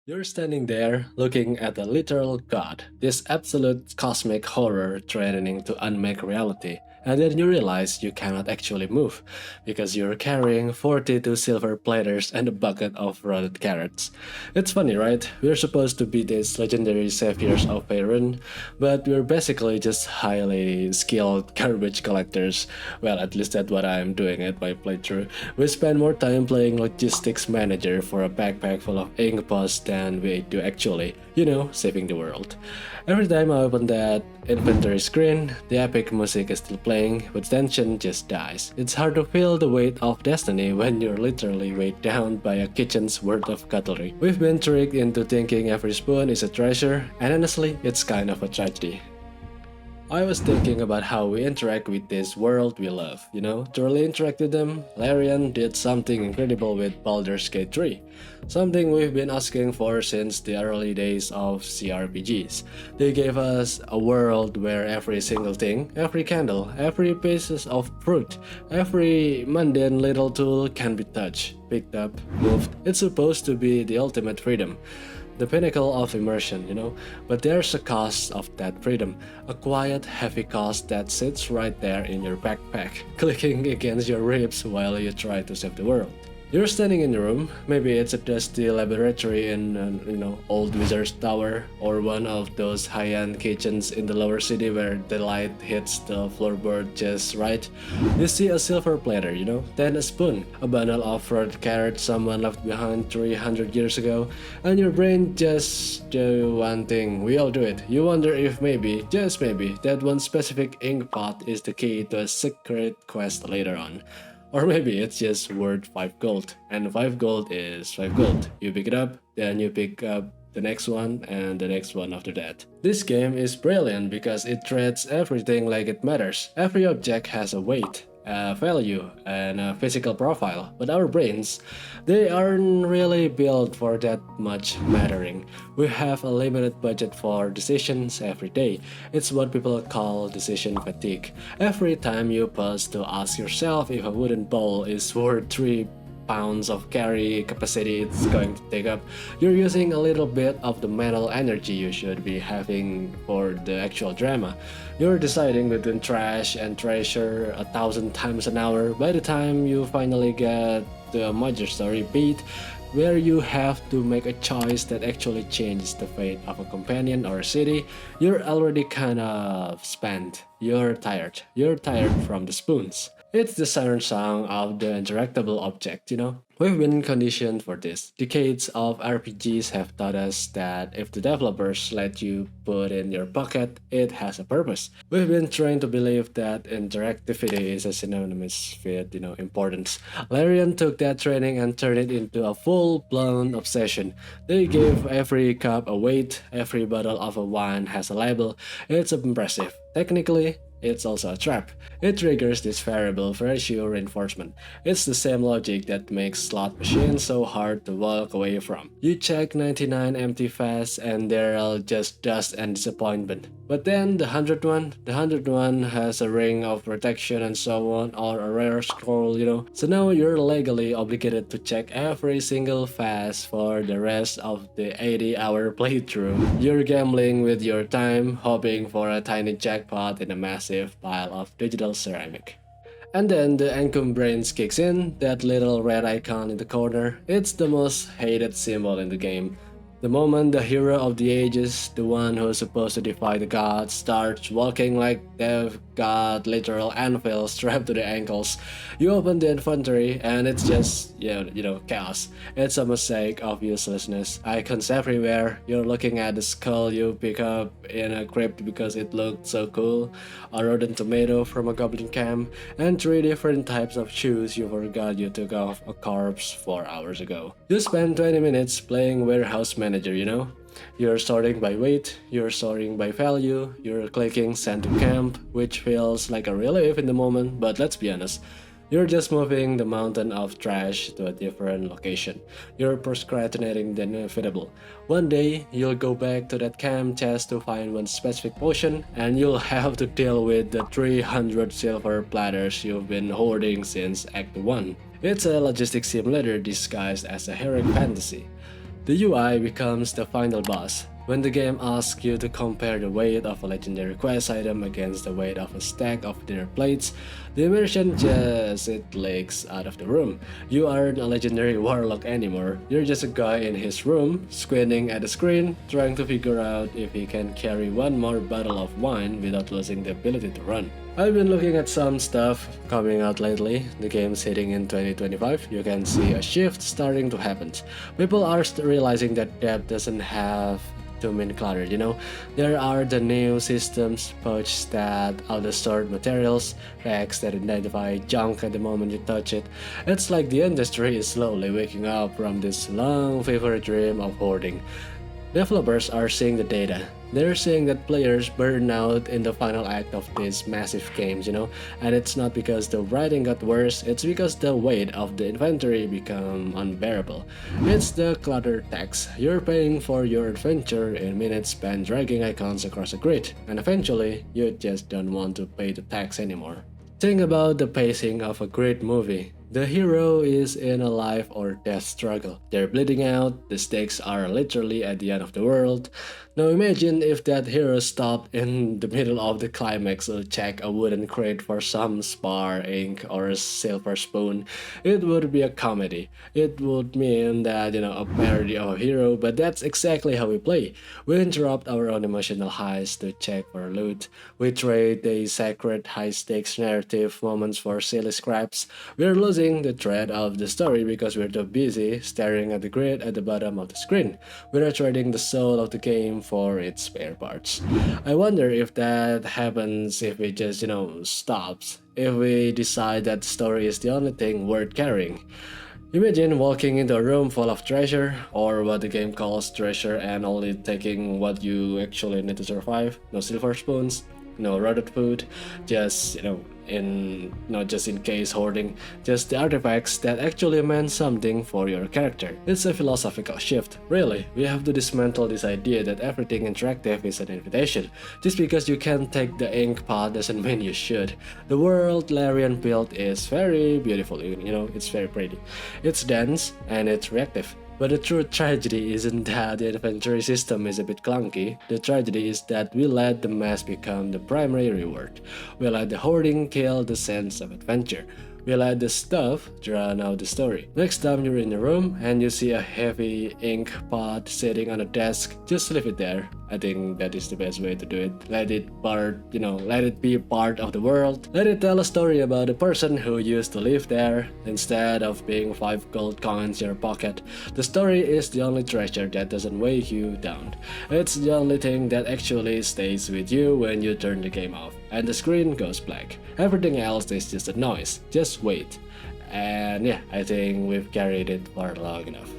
You're standing there, looking at a literal god, this absolute cosmic horror threatening to unmake reality, and then you realize you cannot actually move, because you're carrying 42 silver platters and a bucket of rotted carrots. It's funny, right? We're supposed to be these legendary saviors of Faerûn, but we're basically just highly skilled garbage collectors. Well, at least that's what I'm doing at my playthrough. We spend more time playing logistics manager for a backpack full of ink pots than we do actually, saving the world. Every time I open that inventory screen, the epic music is still playing, but tension just dies. It's hard to feel the weight of destiny when you're literally weighed down by a kitchen's worth of cutlery. We've been tricked into thinking every spoon is a treasure, and honestly, it's kind of a tragedy. I was thinking about how we interact with this world we love, To really interact with them, Larian did something incredible with Baldur's Gate 3. Something we've been asking for since the early days of CRPGs. They gave us a world where every single thing, every candle, every piece of fruit, every mundane little tool can be touched, picked up, moved. It's supposed to be the ultimate freedom. The pinnacle of immersion, But there's a cost of that freedom, a quiet, heavy cost that sits right there in your backpack, clicking against your ribs while you try to save the world. You're standing in your room, maybe it's a dusty laboratory in an old wizard's tower, or one of those high-end kitchens in the lower city where the light hits the floorboard just right. You see a silver platter, then a spoon, a bundle of fried carrots someone left behind 300 years ago, and your brain just do one thing. We all do it. You wonder if maybe, just maybe, that one specific ink pot is the key to a secret quest later on. Or maybe it's just worth 5 gold, and 5 gold is 5 gold. You pick it up, then you pick up the next one, and the next one after that. This game is brilliant because it treats everything like it matters. Every object has a weight, a value, and a physical profile, but our brains, they aren't really built for that much mattering. We have a limited budget for decisions every day. It's what people call decision fatigue. Every time you pause to ask yourself if a wooden bowl is worth 3 pounds of carry capacity it's going to take up, you're using a little bit of the mental energy you should be having for the actual drama. You're deciding between trash and treasure 1,000 times an hour. By the time you finally get the major story beat, where you have to make a choice that actually changes the fate of a companion or a city, you're already kind of spent. You're tired. You're tired from the spoons. It's the siren song of the interactable object, We've been conditioned for this. Decades of RPGs have taught us that if the developers let you put in your pocket, it has a purpose. We've been trained to believe that interactivity is a synonymous with, importance. Larian took that training and turned it into a full-blown obsession. They gave every cup a weight, every bottle of a wine has a label. It's impressive. Technically, it's also a trap. It triggers this variable ratio reinforcement. It's the same logic that makes slot machines so hard to walk away from. You check 99 empty fast and they're all just dust and disappointment. But then the 100th one has a ring of protection and so on, or a rare scroll, So now you're legally obligated to check every single fast for the rest of the 80-hour playthrough. You're gambling with your time, hoping for a tiny jackpot in a massive pile of digital ceramic. And then the Encumbrance kicks in, that little red icon in the corner. It's the most hated symbol in the game. The moment the hero of the ages, the one who's supposed to defy the gods, starts walking like they've got literal anvil strapped to their ankles, you open the inventory and it's just, chaos. It's a mosaic of uselessness. Icons everywhere. You're looking at the skull you pick up in a crypt because it looked so cool, a rotten tomato from a goblin camp, and 3 different types of shoes you forgot you took off a corpse 4 hours ago. You spend 20 minutes playing warehouse manager, You're sorting by weight, you're sorting by value, you're clicking send to camp, which feels like a relief in the moment, but let's be honest, you're just moving the mountain of trash to a different location. You're procrastinating the inevitable. One day, you'll go back to that camp just to find one specific potion, and you'll have to deal with the 300 silver platters you've been hoarding since Act 1. It's a logistics simulator disguised as a heroic fantasy. The UI becomes the final boss. When the game asks you to compare the weight of a legendary quest item against the weight of a stack of dinner plates, the immersion just it leaks out of the room. You aren't a legendary warlock anymore, you're just a guy in his room, squinting at the screen, trying to figure out if he can carry one more bottle of wine without losing the ability to run. I've been looking at some stuff coming out lately. The game's hitting in 2025. You can see a shift starting to happen. People are realizing that depth doesn't have to mean cluttered, you know? There are the new systems, pouches that auto-sort materials, racks that identify junk at the moment you touch it. It's like the industry is slowly waking up from this long fever dream of hoarding. Developers are seeing the data. They're seeing that players burn out in the final act of these massive games, you know, and it's not because the writing got worse, it's because the weight of the inventory become unbearable. It's the clutter tax. You're paying for your adventure in minutes spent dragging icons across a grid, and eventually, you just don't want to pay the tax anymore. Think about the pacing of a great movie. The hero is in a life or death struggle. They're bleeding out, the stakes are literally at the end of the world. Now imagine if that hero stopped in the middle of the climax to check a wooden crate for some spar ink or a silver spoon. It would be a comedy. It would mean that, a parody of a hero, but that's exactly how we play. We interrupt our own emotional highs to check for loot. We trade the sacred high-stakes narrative moments for silly scraps. We're losing the thread of the story because we're too busy staring at the grid at the bottom of the screen. We're trading the soul of the game for its spare parts. I wonder if that happens if we just, stops. If we decide that the story is the only thing worth carrying. Imagine walking into a room full of treasure, or what the game calls treasure, and only taking what you actually need to survive. No silver spoons, no rotted food, just just in case hoarding, just the artifacts that actually meant something for your character. It's a philosophical shift. Really, we have to dismantle this idea that everything interactive is an invitation. Just because you can take the ink pot doesn't mean you should. The world Larian built is very beautiful, it's very pretty. It's dense and it's reactive. But the true tragedy isn't that the inventory system is a bit clunky. The tragedy is that we let the mess become the primary reward. We let the hoarding kill the sense of adventure. We let the stuff drown out the story. Next time you're in a room and you see a heavy ink pot sitting on a desk, just leave it there. I think that is the best way to do it. Let it be a part of the world. Let it tell a story about the person who used to live there, instead of being 5 gold coins in your pocket. The story is the only treasure that doesn't weigh you down. It's the only thing that actually stays with you when you turn the game off and the screen goes black. Everything else is just a noise. Just wait. And yeah, I think we've carried it for long enough.